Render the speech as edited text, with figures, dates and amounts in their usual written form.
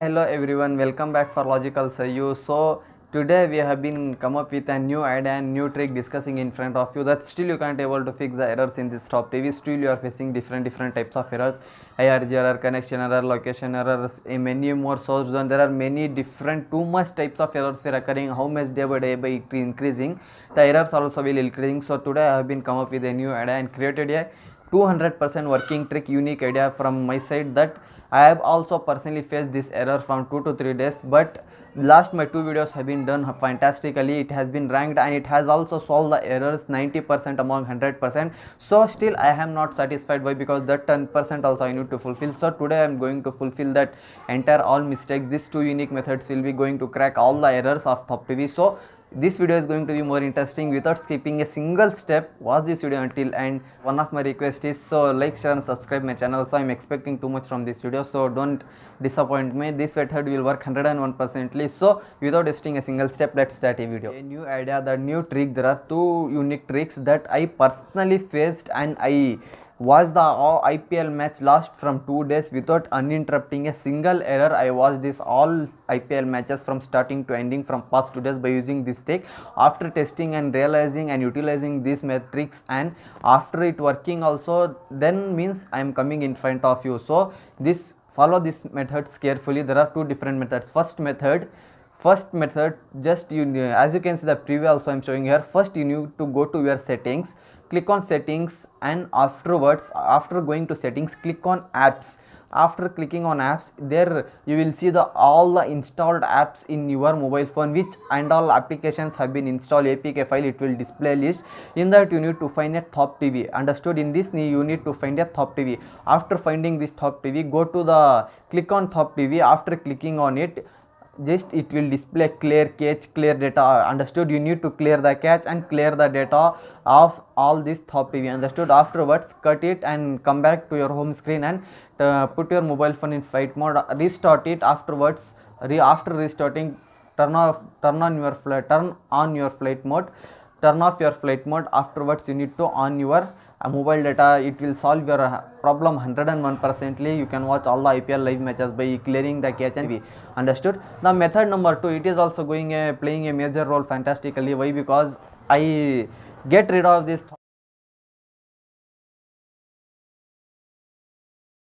Hello everyone, welcome back for Logical Sayu. So today we have been come up with a new idea and new trick discussing in front of you that still you can't able to fix the errors in this Thop TV. Still you are facing different types of errors, IRG error, connection error, location errors, many more. So there are many different too much types of errors are occurring. How much day by day by increasing, the errors also will increasing. So today I have been come up with a new idea and created a 200% working trick, unique idea from my side that I have also personally faced this error from 2 to 3 days, but last my 2 videos have been done fantastically. It has been ranked and it has also solved the errors 90% among 100%. So still I am not satisfied. Why? Because that 10% also I need to fulfill. So today I am going to fulfill that entire all mistakes. These two unique methods will be going to crack all the errors of Thop TV. So this video is going to be more interesting. Without skipping a single step, watch this video until end. One of my request is, so like, share and subscribe my channel. So I'm expecting too much from this video, so don't disappoint me. This method will work 101%. So without wasting a single step, let's start a video. A new idea, the new trick. There are two unique tricks that I personally faced, and I watched the IPL match last from 2 days without uninterrupting a single error. I watched this all IPL matches from starting to ending from past 2 days by using this trick. After testing and realizing and utilizing these metrics, and after it working also, then means I am coming in front of you. So this follow this methods carefully. There are two different methods. First method, just you, as you can see the preview also I am showing here. First you need to go to your settings, click on settings, and afterwards, after going to settings, click on apps. After clicking on apps, there you will see the all the installed apps in your mobile phone, which and all applications have been installed. APK file, it will display list. In that you need to find a Thop TV. Understood? In this you need to find a Thop TV. After finding this Thop TV, go to the click on Thop TV. After clicking on it, just it will display clear cache, clear data. Understood? You need to clear the cache and clear the data of all this Thop TV. Understood? Afterwards, cut it and come back to your home screen and put your mobile phone in flight mode, restart it. Afterwards, after restarting, turn on your flight mode, turn off your flight mode. Afterwards you need to on your mobile data. It will solve your problem 101%. You can watch all the IPL live matches by clearing the cache and be understood. The method number 2, it is also playing a major role fantastically. Why? Because I get rid of this